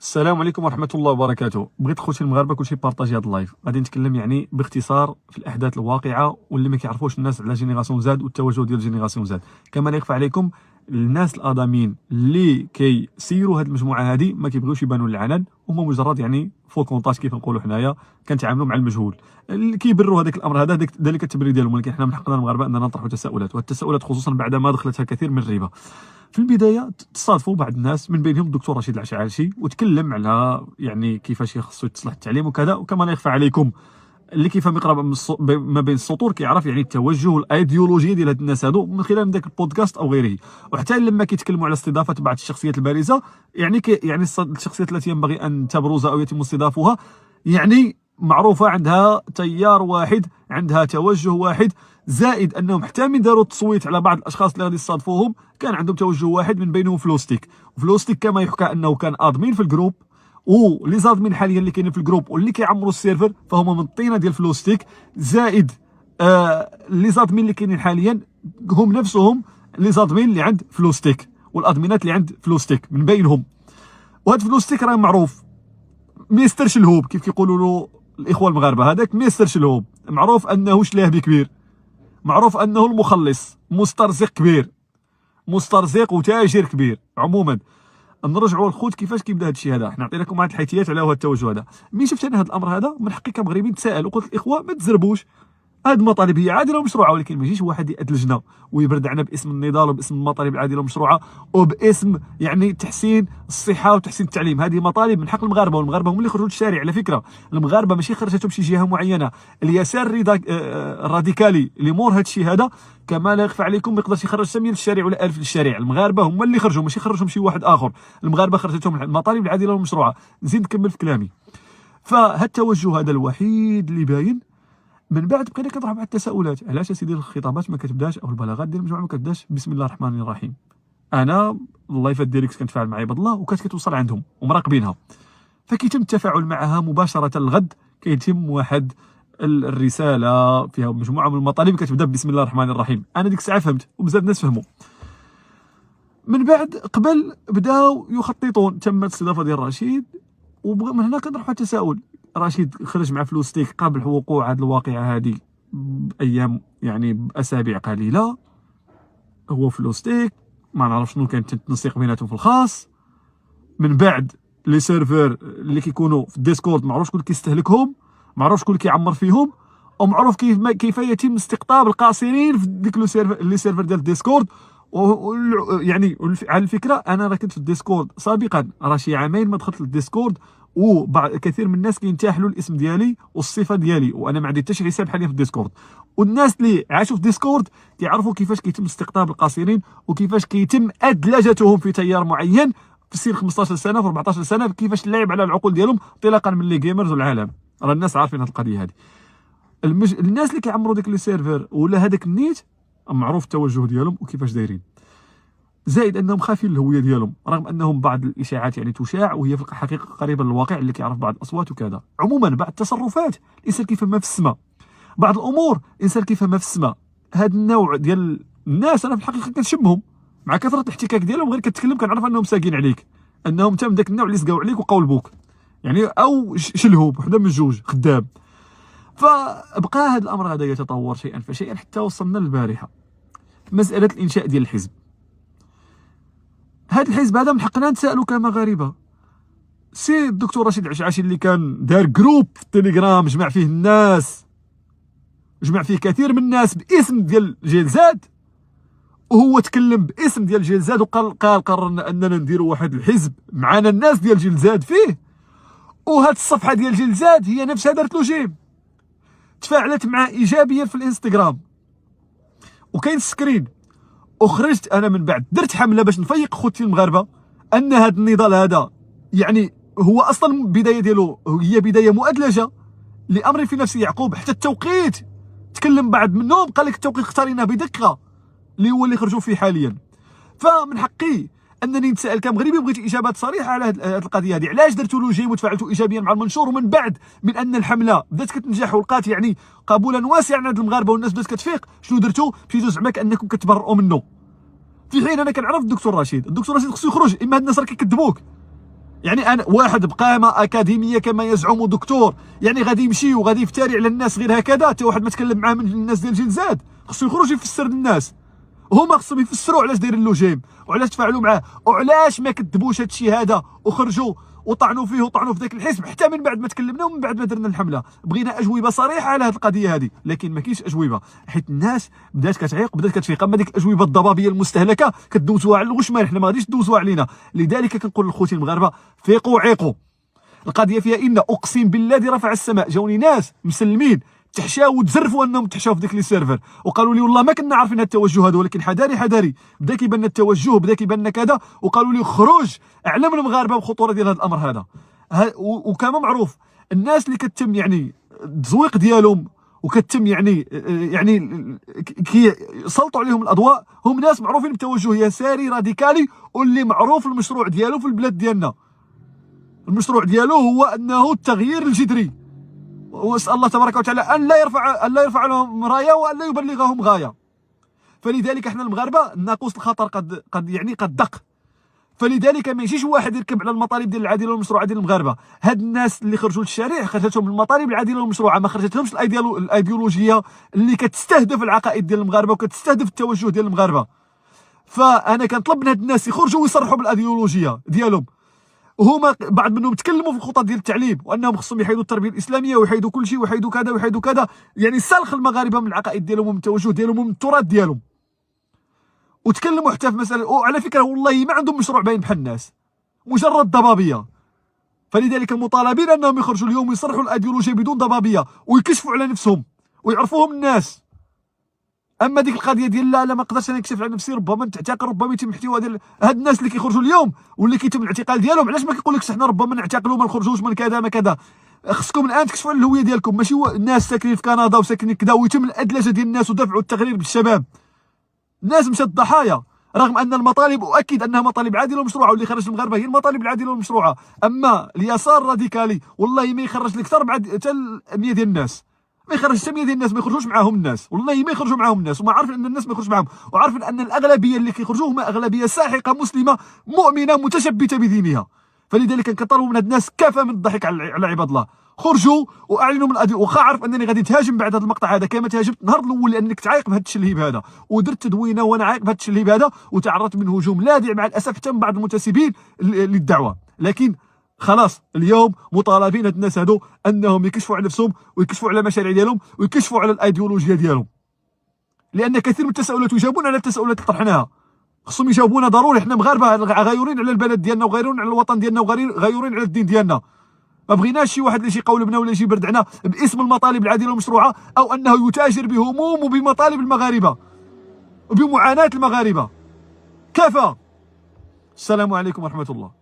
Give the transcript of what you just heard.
السلام عليكم ورحمة الله وبركاته. بغيت خوتي المغاربة كلشي بارطاجي هذا اللايف. غادي نتكلم يعني باختصار في الأحداث الواقعة واللي ما كيعرفوش الناس على جينيراسيون زاد والتوجه ديال جينيراسيون زاد. كما لا يخفى عليكم الناس الآدميين اللي كيسيروا هذه المجموعة هذه ما كيبغيوش يبانوا للعلن، هما مجرد يعني فو كونطاج كيف نقولوا حنايا، كنتعاملوا مع المجهول اللي كيبروا هذاك الأمر هذا ذلك التبرير ديالهم، ولكن حنا من حقنا المغاربة أننا نطرحوا تساؤلات، والتساؤلات خصوصا بعد ما دخلتها كثير من الريبة. في البدايه تصادفوا بعض الناس من بينهم الدكتور رشيد العشعاشي وتكلم على يعني كيفاش خصو يتصلح التعليم وكذا، وكما لا يخفى عليكم اللي كيفهم يقرا ما بين السطور كيعرف يعني التوجه والايديولوجيه ديال هاد الناس هادو من خلال ذاك البودكاست او غيره. وحتى لما كيتكلموا على استضافه بعض الشخصيات البارزه يعني الشخصيات التي ينبغي ان تبرز او يتم استضافها يعني معروفه عندها تيار واحد، عندها توجه واحد، زائد انهم حتى من داروا التصويت على بعض الاشخاص اللي غادي يصادفوهم كان عندهم توجه واحد، من بينهم فلوستيك. فلوستيك كما يحكى انه كان ادمين في الجروب، ولي زادمين حاليا اللي كاينين في الجروب واللي كيعمروا السيرفر فهما من الطينه ديال فلوستيك، زائد لي زادمين اللي كاينين حاليا هم نفسهم لي زادمين اللي عند فلوستيك والادمينات اللي عند فلوستيك من بينهم. وهذا فلوستيك راه معروف ميستر شلهوب كيف كيقولوا له الاخوه المغاربه، هذاك ميستر شلهوب معروف انه شلاهبي كبير، معروف انه المخلص، مسترزق كبير، مسترزق وتاجر كبير. عموما نرجعوا للخوت كيفاش كيبدا هذا الشيء هذا. حنا عطيناكم واحد الحيتيات على هذا التوجه هذا. ملي شفت انا هذا الامر هذا من حقي كمغربي نتساءل وقلت الاخوه ما تزربوش، هاد المطالب هي عادله ومشروعه، ولكن ما يجيش واحد يأدلجنا ويبردعنا باسم النضال وباسم المطالب العادله ومشروعه وباسم يعني تحسين الصحه وتحسين التعليم. هذه مطالب من حق المغاربه، والمغاربه هم اللي خرجوا للشارع. على فكره المغاربه ماشي خرجتهم شي جهه معينه، اليسار الراديكالي اللي مور هذا الشيء هذا كما لا يخفى عليكم ما يقدرش يخرج سميه للشارع ولا الف للشارع. المغاربه هم اللي خرجوا، ماشي خرجهم شي واحد اخر. المغاربه خرجتهم المطالب العادله والمشروعه. نزيد نكمل في كلامي. فهذا التوجه هذا الوحيد اللي باين. من بعد بقينا كنطرح بعض التساؤلات، علاش اسيدي الخطابات ما كتبداش او البلاغات ديال المجموعه ما كتبداش بسم الله الرحمن الرحيم؟ انا اللايفات ديريكت كنتفاعل مع عباد الله وكانت كتوصل عندهم ومراقبينها، فكيتم التفاعل معها مباشره. الغد كيتم واحد الرساله فيها مجموعه من المطالب كتبدا بسم الله الرحمن الرحيم. انا ديك الساعه فهمت وبزاف الناس فهموا. من بعد قبل بداو يخططون، تمت الاستضافه ديال رشيد، ومن هنا كنطرح التساؤل. رشيد خرج مع فلوستيك قبل وقوع هذه الواقعه هذه بايام يعني باسابيع قليله. هو فلوستيك ما نعرف شنو كان التنسيق بيناتهم في الخاص. من بعد لي سيرفر اللي كيكونوا في الديسكورد معروف شكون كيستهلكهم، معروف شكون كيعمر فيهم، ومعروف كيف يتم استقطاب القاصرين في ديك لي سيرفر ديال الديسكورد. يعني على الفكره انا راه كنت في الديسكورد سابقا، راه شي عامين ما دخلت للديسكورد، وبعض كثير من الناس كينتحلوا الاسم ديالي والصفه ديالي، وانا ما عندي حتى شي حساب حاليا في الديسكورد. والناس اللي عاشوا في الديسكورد كيعرفوا كيفاش كيتم استقطاب القاصرين وكيفاش كيتم ادلجتهم في تيار معين في سن 15 سنه في 14 سنه، كيفاش اللعب على العقول ديالهم انطلاقا من لي جيمرز والعالم. راه الناس عارفين هذه القضيه هذه. الناس اللي كيعمروا ديك لي سيرفر ولا هذاك النيت معروف التوجه ديالهم وكيفاش دايرين، زائد انهم خافين الهويه ديالهم رغم انهم بعض الاشاعات يعني تشاع وهي في الحقيقه قريبه للواقع اللي كيعرف بعض الاصوات وكذا. عموما بعض التصرفات الانسان كيفهمها في السماء، بعض الامور الانسان كيفهمها في السماء. هذا النوع ديال الناس انا في الحقيقه كنشمهم مع كثره الاحتكاك ديالهم، غير كتكلم كنعرف انهم ساقين عليك، انهم تم داك النوع اللي سقاو عليك وقاول بوك يعني، او شلهوب وحده من جوج خدام. فبقى هذا الامر هذا يتطور شيئا فشيئا حتى وصلنا للبارحه مساله الانشاء ديال الحزب. هذا الحزب هذا من حقنا نتسائلوا كمغاربه. سي الدكتور رشيد العشعاشي اللي كان دار جروب في التليجرام جمع فيه الناس، جمع فيه كثير من الناس باسم ديال جيل زاد، وهو تكلم باسم ديال جيل زاد وقال قررنا اننا نديروا واحد الحزب معنا الناس ديال جيل زاد فيه. وهاد الصفحه ديال جيل زاد هي نفسها دارت له جيم، تفاعلت معه ايجابيا في الانستغرام وكاين سكرين. وخرجت انا من بعد درت حمله باش نفيق خوتي المغاربه ان هذا النضال هذا يعني هو اصلا بدايه ديالو هي بدايه مؤدلجه لامر في نفس يعقوب. حتى التوقيت تكلم بعض منهم قال لك التوقيت اختاريناه بدقه اللي هو اللي خرجوا فيه حاليا. فمن حقي انني نتساءل كمغربي، بغيت اجابات صريحه على هذه القضيه هذه. علاش درتوا له جيم وتفاعلتوا ايجابيا مع المنشور، ومن بعد من ان الحمله بدات كتنجح ولقات يعني قبولا واسعا عند المغاربه والناس بدات كتفيق، شنو درتوا؟ مشيتوا زعما كانكم كتبرؤوا منه. في حين انا كنعرف الدكتور رشيد خصو يخرج، اما هاد الناس راه كيكذبوك. يعني انا واحد بقامه اكاديميه كما يزعم دكتور، يعني غادي يمشي وغادي يفتري على الناس غير هكذا؟ حتى واحد ما تكلم معاه من الناس ديال جيل زاد خصو يخرج يفسر للناس. هما خصهم يفسروا علاش دايرين له جيم وعلاش تفاعلوا معاه وعلاش ما كذبوش هذا الشيء هذا وخرجوا وطعنوا فيه وطعنوا في ذاك الحزب. حتى من بعد ما تكلمنا ومن بعد ما درنا الحمله بغينا اجوبه صريحه على هذه القضيه هذه، لكن ما كاينش اجوبه حيت الناس بدات كتعيق بدات كتفيق. اما ديك الاجوبه الضبابيه المستهلكه كدوزوها على الغشمان، حنا ما غاديش ندوزوها علينا. لذلك كنقول للخوتي المغاربه فيقوا عيقوا. القضيه فيها ان اقسم بالله الذي رفع السماء جاوني ناس مسلمين تحشاو وتزرفوا انهم تحشاو في ديك لي سيرفر وقالوا لي والله ما كنا عارفين هذا التوجه هذا، ولكن حذاري بدا كيبان لنا التوجه بدا كيبان لنا كذا، وقالوا لي خروج اعلم المغاربه بالخطوره ديال هذا الامر هذا. وكما معروف الناس اللي كتم يعني التزويق ديالهم وكتم يعني كيسلطوا عليهم الاضواء هم ناس معروفين بتوجه يساري راديكالي، واللي معروف المشروع ديالو في البلاد ديالنا. المشروع ديالو هو انه التغيير الجذري، واسال الله تبارك وتعالى ان لا يرفع لهم رايه وان لا يبلغهم غايه. فلذلك احنا المغاربه ناقوس الخطر قد دق. فلذلك ما يجيش واحد يركب على المطالب ديال العادله والمشروعه ديال المغاربه. هاد الناس اللي خرجوا للشارع خرجتهم المطالب العادله والمشروعه، ما خرجتهمش الايديولوجيه اللي كتستهدف العقائد ديال المغاربه وكتستهدف التوجه ديال المغاربه. فانا كنطلب من هاد الناس يخرجوا ويصرحوا بالايديولوجيه ديالهم. وهما بعض منهم تكلموا في الخطط ديال التعليم وانهم خصهم يحيدوا التربيه الاسلاميه ويحيدوا كل شيء ويحيدوا كذا ويحيدوا كذا، يعني سلخ المغاربه من العقائد ديالهم ومن التوجه ديالهم ومن التراث ديالهم. وتكلموا حتى في مساله، وعلى فكره والله ما عندهم مشروع باين بحال الناس، مجرد ضبابيه. فلذلك مطالبين انهم يخرجوا اليوم ويصرحوا الايديولوجيه بدون ضبابيه ويكشفوا على نفسهم ويعرفوهم الناس. اما ديك القضيه ديال لا ما نقدرش انا نكشف على نفسي، ربما نعتقل، ربما يتم احتواء ديال هاد الناس اللي كيخرجوا اليوم واللي كيتم الاعتقال ديالهم. علاش ما كيقولكش حنا ربما نعتقلوا ما نخرجوش من كذا ما كذا؟ خصكم الان تكشفوا على الهويه ديالكم، ماشي الناس ساكنين في كندا وساكنين كذا ويتم الادلجه ديال الناس ودفعوا التغرير بالشباب. الناس مشات ضحايا رغم ان المطالب اؤكد انها مطالب عادله ومشروعه، واللي خرج المغاربه هي المطالب العادله والمشروعه. اما اليسار الراديكالي والله ما يخرج لك حتى 100 ديال الناس، ما يخرجش 100 ديال الناس، ما يخرجوش معاهم الناس، والله ما يخرجوا معاهم الناس، وما عارفين ان الناس ما يخرجوش معاهم، وعارفين ان الاغلبيه اللي كيخرجوا هما اغلبيه ساحقه مسلمه مؤمنه متشبته بدينها. فلذلك كنطالبوا من هاد الناس كفى من الضحك على عباد الله. خرجوا واعلنوا من واخا عارف انني غادي نتهاجم بعد هذا المقطع هذا كما تهاجمت النهار الاول، لانك تعايق بهذا التشلهيب هذا، ودرت تدوينه وانا عايق بهذا التشلهيب هذا وتعرضت من هجوم لاذع مع الاسف حتى من بعض المنتسبين للدعوه. لكن خلاص اليوم مطالبين هاد الناس هادو انهم يكشفوا على نفسهم ويكشفوا على المشاريع ديالهم ويكشفوا على الايديولوجيا ديالهم، لان كثير من التساؤلات يجاوبون على التساؤلات اللي طرحناها. خصهم يجاوبونا ضروري. حنا مغاربه غيورين على البلد ديالنا وغيورين على الوطن ديالنا وغيورين على الدين ديالنا. ما بغيناش شي واحد اللي يجي يقولبنا ولا يجي يبردعنا باسم المطالب العادله والمشروعه، او انه يتاجر بهموم وبمطالب المغاربه وبمعاناه المغاربه. كفى. السلام عليكم ورحمه الله.